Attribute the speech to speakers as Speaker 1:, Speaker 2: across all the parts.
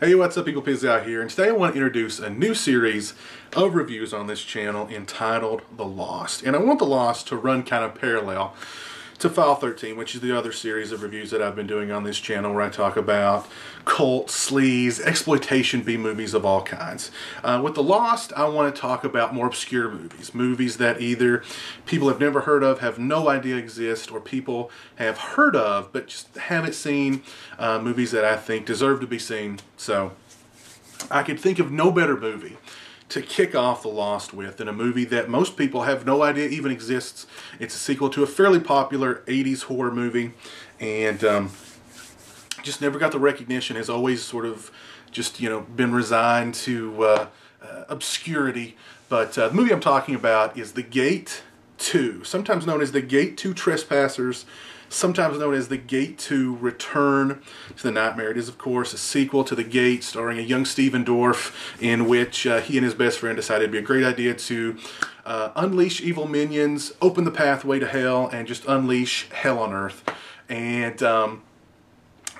Speaker 1: Hey, what's up, Eagle Piz out here, and today I want to introduce a new series of reviews on this channel entitled The Lost. And I want The Lost to run kind of parallel to File 13, which is the other series of reviews that I've been doing on this channel where I talk about cult, sleaze, exploitation B-movies of all kinds. With The Lost, I want to talk about more obscure movies. Movies that either people have never heard of, have no idea exist, or people have heard of but just haven't seen. Movies that I think deserve to be seen. So I could think of no better movie to kick off The Lost with than a movie that most people have no idea even exists. It's a sequel to a fairly popular 80s horror movie, and just never got the recognition. Has always sort of just, been resigned to obscurity. But the movie I'm talking about is The Gate 2, sometimes known as The Gate 2 Trespassers, sometimes known as The Gate 2 Return to the Nightmare. It is, of course, a sequel to The Gate, starring a young Stephen Dorff, in which he and his best friend decided it'd be a great idea to unleash evil minions, open the pathway to hell, and just unleash hell on Earth. And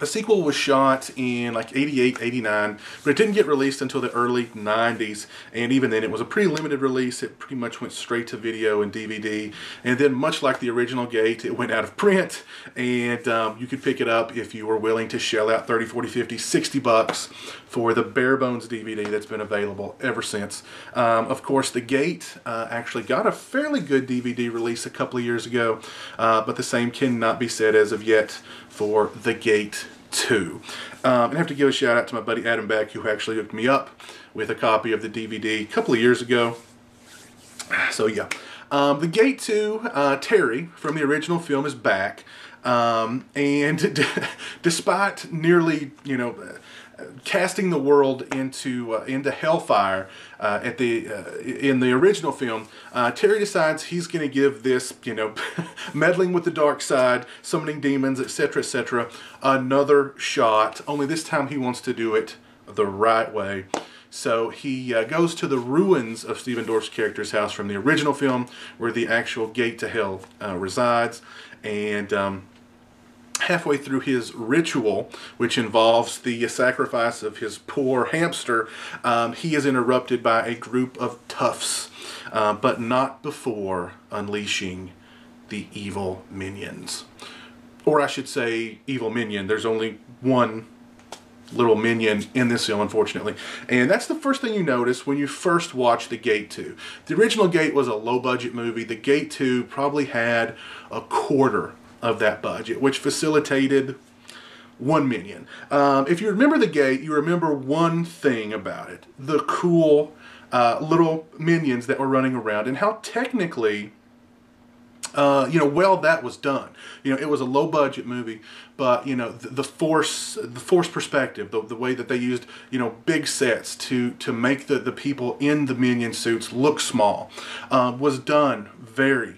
Speaker 1: the sequel was shot in like 88, 89, but it didn't get released until the early 90s, and even then it was a pretty limited release. It pretty much went straight to video and DVD, and then much like the original Gate, it went out of print, and you could pick it up if you were willing to shell out 30, 40, 50, 60 bucks for the bare bones DVD that's been available ever since. Of course, The Gate actually got a fairly good DVD release a couple of years ago, but the same cannot be said as of yet for The Gate 2. And I have to give a shout out to my buddy Adam Beck, who actually hooked me up with a copy of the DVD a couple of years ago. So yeah, The Gate 2, Terry from the original film is back, and despite nearly, casting the world into hellfire in the original film, Terry decides he's going to give this, meddling with the dark side, summoning demons, etc., etc., another shot. Only this time he wants to do it the right way. So he goes to the ruins of Stephen Dorff's character's house from the original film, where the actual gate to hell resides, and halfway through his ritual, which involves the sacrifice of his poor hamster, he is interrupted by a group of toughs, but not before unleashing the evil minions. Or I should say evil minion. There's only one little minion in this film, unfortunately. And that's the first thing you notice when you first watch The Gate 2. The original Gate was a low-budget movie. The Gate 2 probably had a quarter of that budget, which facilitated one minion. If you remember The Gate, you remember one thing about it: the cool little minions that were running around, and how technically well that was done. It was a low budget movie, but the force perspective, the way that they used big sets to make the people in the minion suits look small, was done very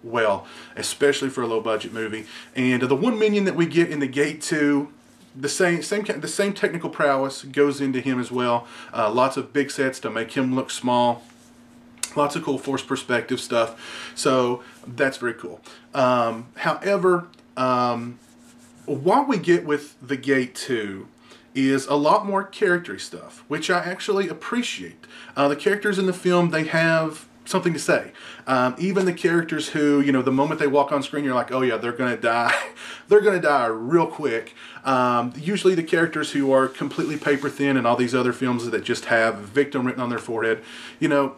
Speaker 1: well, especially for a low budget movie. And the one minion that we get in The Gate 2, the same technical prowess goes into him as well. Lots of big sets to make him look small. Lots of cool force perspective stuff. So that's very cool. However, what we get with The Gate 2 is a lot more character stuff, which I actually appreciate. The characters in the film, they have something to say. Even the characters who, the moment they walk on screen, you're like, oh yeah, they're gonna die. They're gonna die real quick. Usually the characters who are completely paper thin in all these other films that just have victim written on their forehead,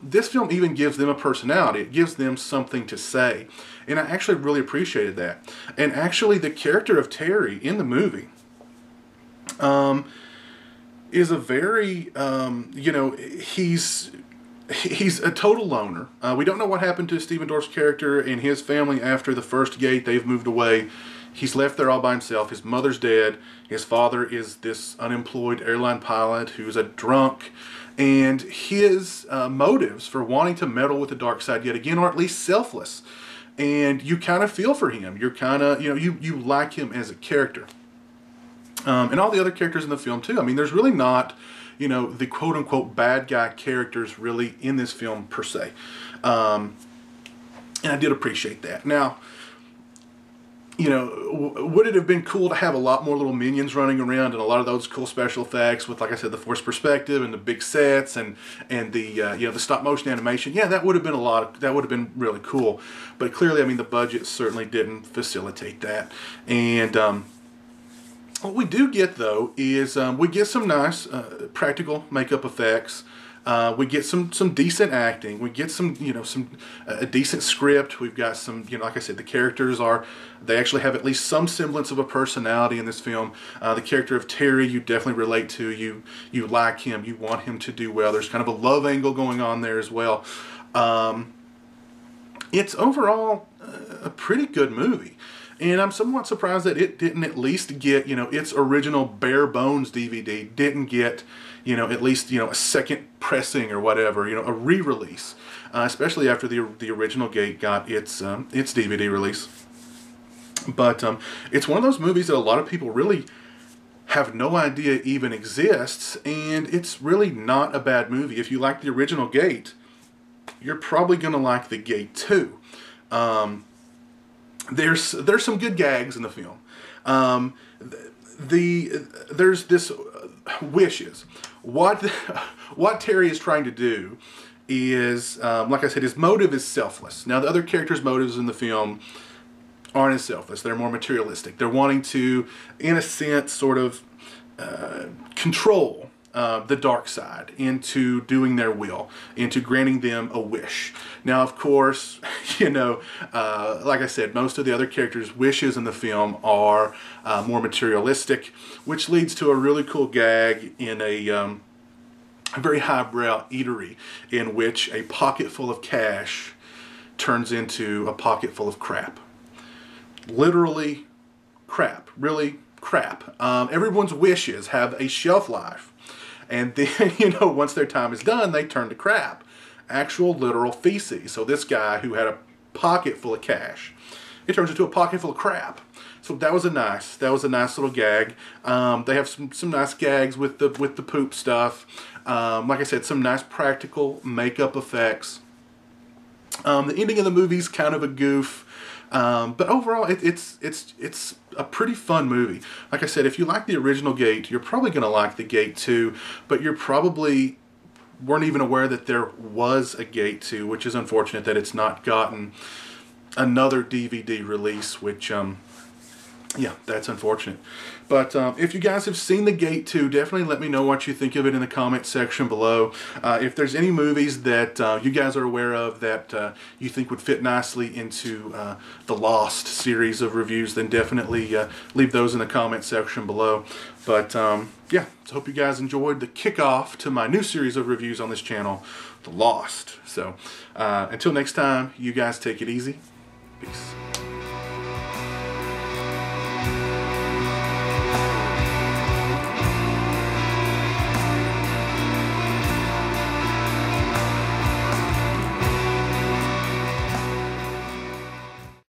Speaker 1: this film even gives them a personality. It gives them something to say. And I actually really appreciated that. And actually the character of Terry in the movie is a very, he's a total loner. We don't know what happened to Stephen Dorff's character and his family after the first Gate. They've moved away. He's left there all by himself. His mother's dead. His father is this unemployed airline pilot who's a drunk. And his motives for wanting to meddle with the dark side yet again are at least selfless. And you kind of feel for him. You're kind of, you like him as a character. And all the other characters in the film too. I mean, there's really not the quote-unquote bad guy characters really in this film per se. And I did appreciate that. Now, you know, would it have been cool to have a lot more little minions running around and a lot of those cool special effects with, like I said, the forced perspective and the big sets and the you know, the stop motion animation? Yeah, that would have been that would have been really cool. But clearly, I mean, the budget certainly didn't facilitate that. And what we do get though is we get some nice practical makeup effects. We get some decent acting. We get some, you know, a decent script. We've got some, you know, like I said, the characters they actually have at least some semblance of a personality in this film. The character of Terry, you definitely relate to. You like him. You want him to do well. There's kind of a love angle going on there as well. It's overall a pretty good movie. And I'm somewhat surprised that it didn't at least get, you know, its original bare bones DVD didn't get, you know, at least, you know, a second pressing or whatever, you know, a re-release, especially after the original Gate got its DVD release. But it's one of those movies that a lot of people really have no idea even exists, and it's really not a bad movie. If you like the original Gate, you're probably going to like the Gate 2. There's some good gags in the film. There's this wishes. What Terry is trying to do is, like I said, his motive is selfless. Now, the other characters' motives in the film aren't as selfless. They're more materialistic. They're wanting to, in a sense, sort of control the dark side into doing their will, into granting them a wish. Now, of course, you know, like I said, most of the other characters' wishes in the film are more materialistic, which leads to a really cool gag in a very highbrow eatery in which a pocket full of cash turns into a pocket full of crap. Literally crap. Really crap. Everyone's wishes have a shelf life. And then, you know, once their time is done, they turn to crap. Actual literal feces. So this guy who had a pocket full of cash, it turns into a pocket full of crap. So that was a nice little gag. They have some nice gags with the poop stuff. Like I said, some nice practical makeup effects. The ending of the movie's kind of a goof. But overall, it's a pretty fun movie. Like I said, if you like the original Gate, you're probably going to like the Gate 2, but you're probably weren't even aware that there was a Gate 2, which is unfortunate that it's not gotten another DVD release, which, yeah, that's unfortunate. But if you guys have seen the Gate 2, definitely let me know what you think of it in the comment section below. If there's any movies that you guys are aware of that you think would fit nicely into the Lost series of reviews, then definitely leave those in the comment section below. But yeah, so hope you guys enjoyed the kickoff to my new series of reviews on this channel, The Lost. So until next time, you guys take it easy. Peace.